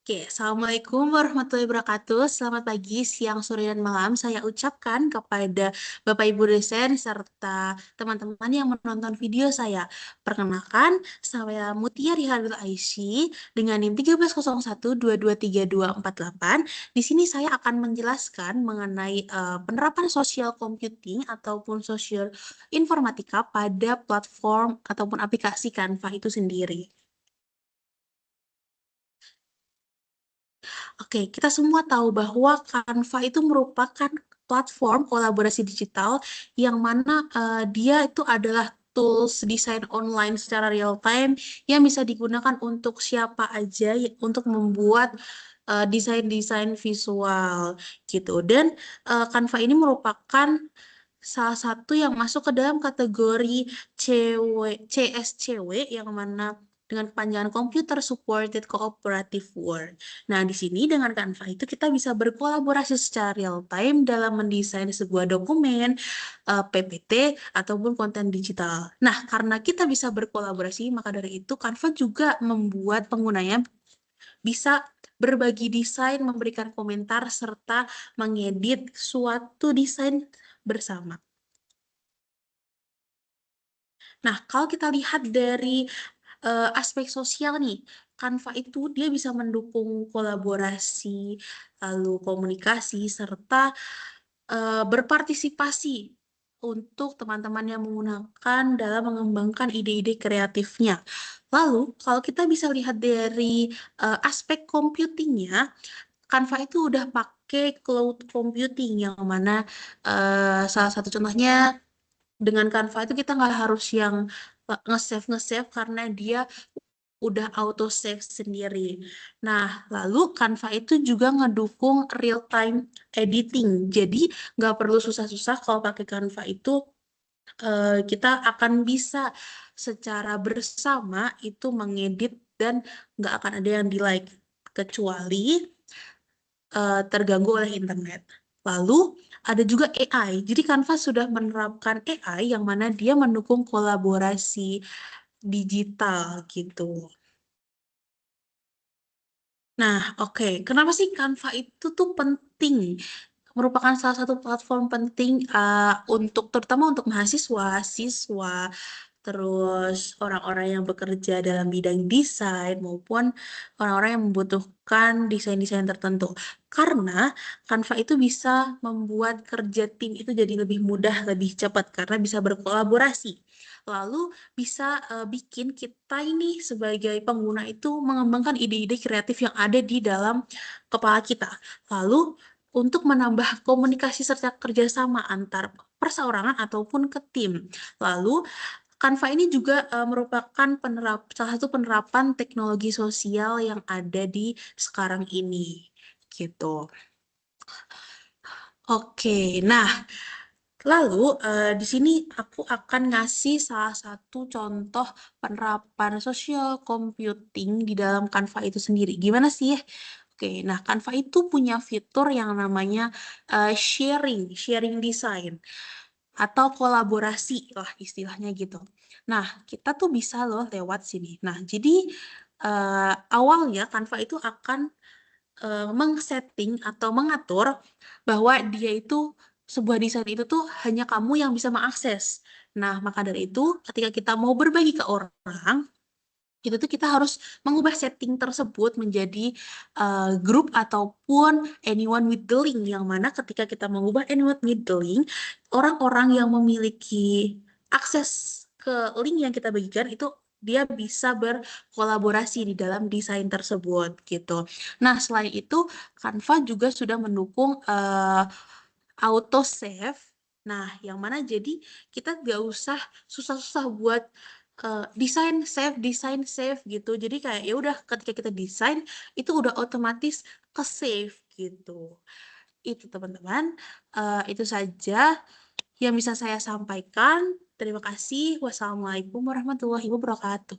Oke, Assalamualaikum warahmatullahi wabarakatuh. Selamat pagi, siang, sore, dan malam. Saya ucapkan kepada Bapak Ibu dosen serta teman-teman yang menonton video saya. Perkenalkan, saya Mutia Rihalul Aisy dengan NIM 1301223248. Di sini saya akan menjelaskan mengenai penerapan social computing ataupun social informatika pada platform ataupun aplikasi Canva itu sendiri. Oke, kita semua tahu bahwa Canva itu merupakan platform kolaborasi digital yang mana dia itu adalah tools desain online secara real time yang bisa digunakan untuk siapa aja untuk membuat desain-desain visual gitu. Dan Canva ini merupakan salah satu yang masuk ke dalam kategori CSCW yang mana dengan kepanjangan Computer Supported Cooperative Work. Nah, di sini dengan Canva itu kita bisa berkolaborasi secara real time dalam mendesain sebuah dokumen, PPT, ataupun konten digital. Nah, karena kita bisa berkolaborasi, maka dari itu Canva juga membuat penggunanya bisa berbagi desain, memberikan komentar, serta mengedit suatu desain bersama. Nah, kalau kita lihat dari aspek sosial nih, Canva itu dia bisa mendukung kolaborasi, lalu komunikasi, serta berpartisipasi untuk teman-teman yang menggunakan dalam mengembangkan ide-ide kreatifnya. Lalu, kalau kita bisa lihat dari aspek computingnya, Canva itu udah pakai cloud computing yang mana salah satu contohnya dengan Canva itu kita nggak harus yang nge-save karena dia udah auto save sendiri. Nah, lalu Canva itu juga ngedukung real time editing. Jadi nggak perlu susah-susah kalau pakai Canva itu kita akan bisa secara bersama itu mengedit dan nggak akan ada yang di like kecuali terganggu oleh internet. Lalu ada juga AI. Jadi Canva sudah menerapkan AI yang mana dia mendukung kolaborasi digital gitu. Nah, oke. Kenapa sih Canva itu tuh penting? Merupakan salah satu platform penting untuk terutama untuk mahasiswa, siswa, terus orang-orang yang bekerja dalam bidang desain maupun orang-orang yang membutuhkan desain-desain tertentu. Karena Canva itu bisa membuat kerja tim itu jadi lebih mudah, lebih cepat karena bisa berkolaborasi. Lalu bisa bikin kita ini sebagai pengguna itu mengembangkan ide-ide kreatif yang ada di dalam kepala kita. Lalu untuk menambah komunikasi serta kerjasama antar perseorangan ataupun ke tim. Lalu Canva ini juga merupakan salah satu penerapan teknologi sosial yang ada di sekarang ini, gitu. Oke, nah lalu di sini aku akan ngasih salah satu contoh penerapan social computing di dalam Canva itu sendiri. Gimana sih ya? Oke, nah Canva itu punya fitur yang namanya sharing design atau kolaborasi lah istilahnya gitu. Nah, kita tuh bisa loh lewat sini. Nah, jadi awalnya Canva itu akan mengsetting atau mengatur bahwa dia itu sebuah desain itu tuh hanya kamu yang bisa mengakses. Nah, maka dari itu ketika kita mau berbagi ke orang, itu tuh kita harus mengubah setting tersebut menjadi grup ataupun anyone with the link yang mana ketika kita mengubah anyone with the link, orang-orang yang memiliki akses ke link yang kita bagikan itu dia bisa berkolaborasi di dalam desain tersebut gitu. Nah, selain itu Canva juga sudah mendukung auto save. Nah, yang mana jadi kita nggak usah susah-susah buat desain save gitu. Jadi kayak ya udah ketika kita desain itu udah otomatis ke save gitu. Itu teman-teman, itu saja yang bisa saya sampaikan. Terima kasih. Wassalamualaikum warahmatullahi wabarakatuh.